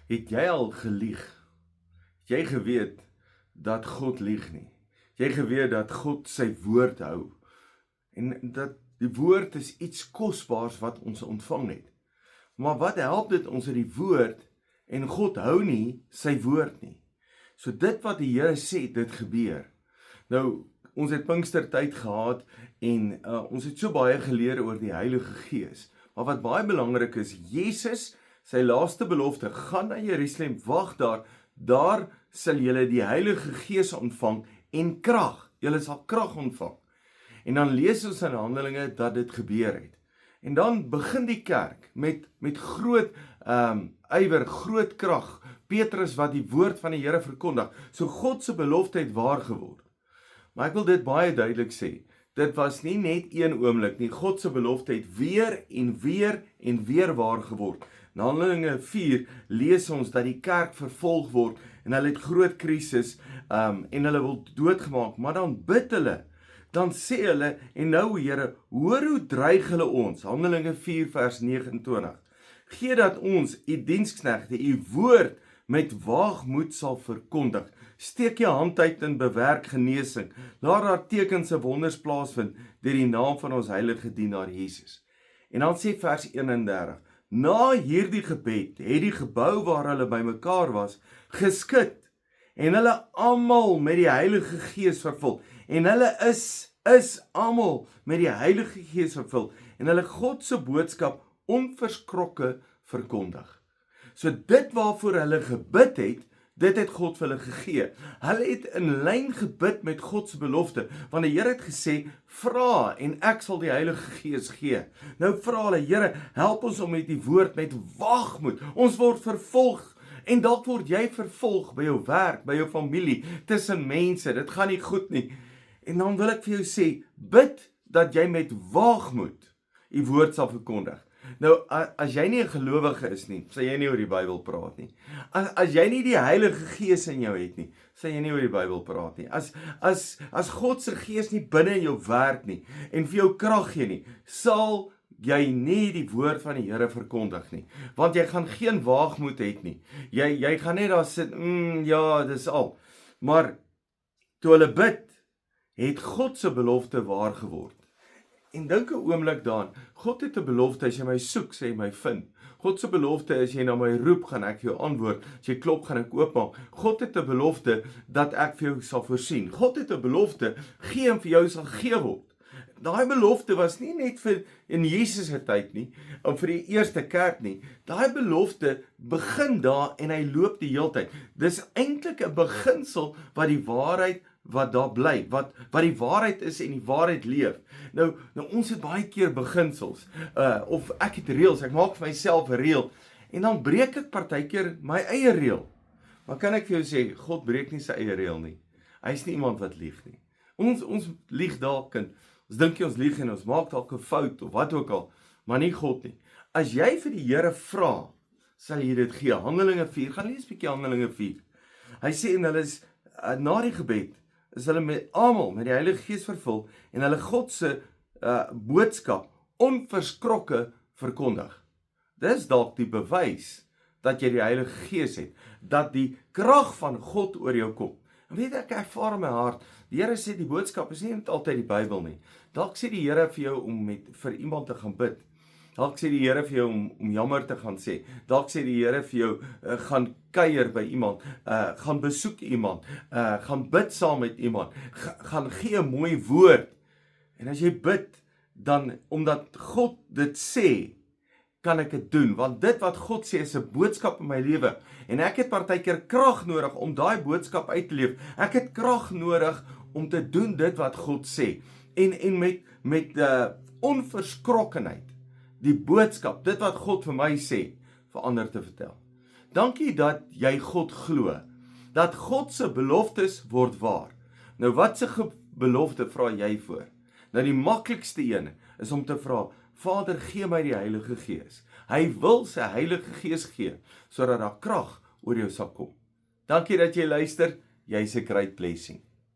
Het jy al gelieg? Het jy geweet dat God lieg nie? Het jy geweet dat God sy woord hou? En dat die woord is iets kosbaars wat ons ontvang het. Maar wat help dit ons uit die woord en God hou nie sy woord nie? So dit wat die Here sê, dit gebeur. Nou, ons het Pinkstertyd gehad en ons het so baie geleer oor die Heilige Gees. Maar wat baie belangrik is, Jesus, sy laaste belofte, gaan na Jerusalem, wag daar sal julle die Heilige Gees ontvang en krag. Julle sal krag ontvang. En dan lees ons in Handelinge dat dit gebeur het. En dan begin die kerk met groot ywer, groot krag. Petrus wat die woord van die Here verkondig. So God se belofte het waar geword. Maar ek wil dit baie duidelik sê. Dit was nie net een oomblik nie. God se belofte het weer en weer en weer waar geword. In Handelinge 4 lees ons dat die kerk vervolg word en hulle het groot krisis en hulle word doodgemaak, maar dan bid hulle. Dan sê hulle, en nou Here, hoor hoe dreig hulle ons. Handelinge 4 vers 29. Gee dat ons, u diensknegte, u woord met waagmoed sal verkondig. Steek jou hand uit en bewerk genesing. Laat daar tekens en wonders plaasvind deur die naam van ons heilige dienaar Jesus. En dan sê vers 31. Na hierdie gebed het die gebou waar hulle bymekaar was geskud en hulle almal met die Heilige Gees vervul. En hulle is almal met die Heilige Gees vervul en hulle God se boodskap onverskrokke verkondig. So dit waarvoor hulle gebid het, dit het God vir hulle gegee. Hulle het in lyn gebid met God se belofte, want die Here het gesê, vra en ek sal die Heilige Gees gee. Nou vra hulle, Here, help ons om met die woord met waagmoed. Ons word vervolg en dalk word jy vervolg by jou werk, by jou familie, tussen mense. Dit gaan nie goed nie. En dan wil ek vir jou sê, bid dat jy met waagmoed die woord sal verkondig. Nou, as jy nie 'n gelowige is nie, sal jy nie oor die Bybel praat nie. As jy nie die Heilige Gees in jou het nie, sal jy nie oor die Bybel praat nie. As God se Gees nie binne in jou werk nie, en vir jou krag gee nie, sal jy nie die woord van die Here verkondig nie. Want jy gaan geen waagmoed hê nie. Jy gaan net daar sit, ja, dis al. Maar, toe hulle bid, het God se belofte waar geword. En dink 'n oomblik daaraan, God het 'n belofte, as jy my soek, sê jy my vind. God se belofte is, as jy na my roep, gaan ek vir jou antwoord. As jy klop, gaan ek oopmaak. God het 'n belofte, dat ek vir jou sal voorsien. God het 'n belofte, gee en vir jou sal gegee word. Daai belofte was nie net vir in Jesus se tyd nie, of vir die eerste kerk nie. Daai belofte begin daar en hy loop die hele tyd. Dis eintlik 'n beginsel wat die waarheid wat daar bly, wat die waarheid is en die waarheid leef. Nou ons het baie keer beginsels, of ek het reëls, ek maak vir myself 'n reël, en dan breek ek partykeer my eie reël. Maar kan ek vir jou sê, God breek nie sy eie reël nie. Hy is nie iemand wat lieg nie. Ons lieg dalk en ons dink ons lieg en ons maak dalk 'n fout of wat ook al, maar nie God nie. As jy vir die Here vra, sal hy dit gee. Handelinge 4, gaan lees 'n bietjie Handelinge 4. Hy sê en hulle is na die gebed is hulle almal met die Heilige Gees vervul en hulle God se boodskap onverskrokke verkondig. Dis dalk die bewys dat jy die Heilige Gees het, dat die krag van God oor jou kom. En weet ek ervaar in my hart, die Here sê die boodskap is nie net altyd die Bybel nie. Dalk sê die Here vir jou om vir iemand te gaan bid. Dalk sê die Here vir jou om jammer te gaan sê. Dalk sê die Here vir jou gaan kuier by iemand, gaan besoek iemand, gaan bid saam met iemand, gaan gee 'n mooi woord. En as jy bid, dan omdat God dit sê, kan ek dit doen, want dit wat God sê is 'n boodskap in my lewe. En ek het partykeer krag nodig om daai boodskap uit te leef. Ek het krag nodig om te doen dit wat God sê. En met onverskrokkenheid die boodskap, dit wat God vir my sê, vir ander te vertel. Dankie dat jy God glo, dat God se beloftes word waar. Nou wat se belofte vra jy voor? Nou die maklikste een is om te vra, Vader, gee my die Heilige Gees. Hy wil sy Heilige Gees gee, sodat daar krag oor jou sal kom. Dankie dat jy luister, jy's 'n great blessing.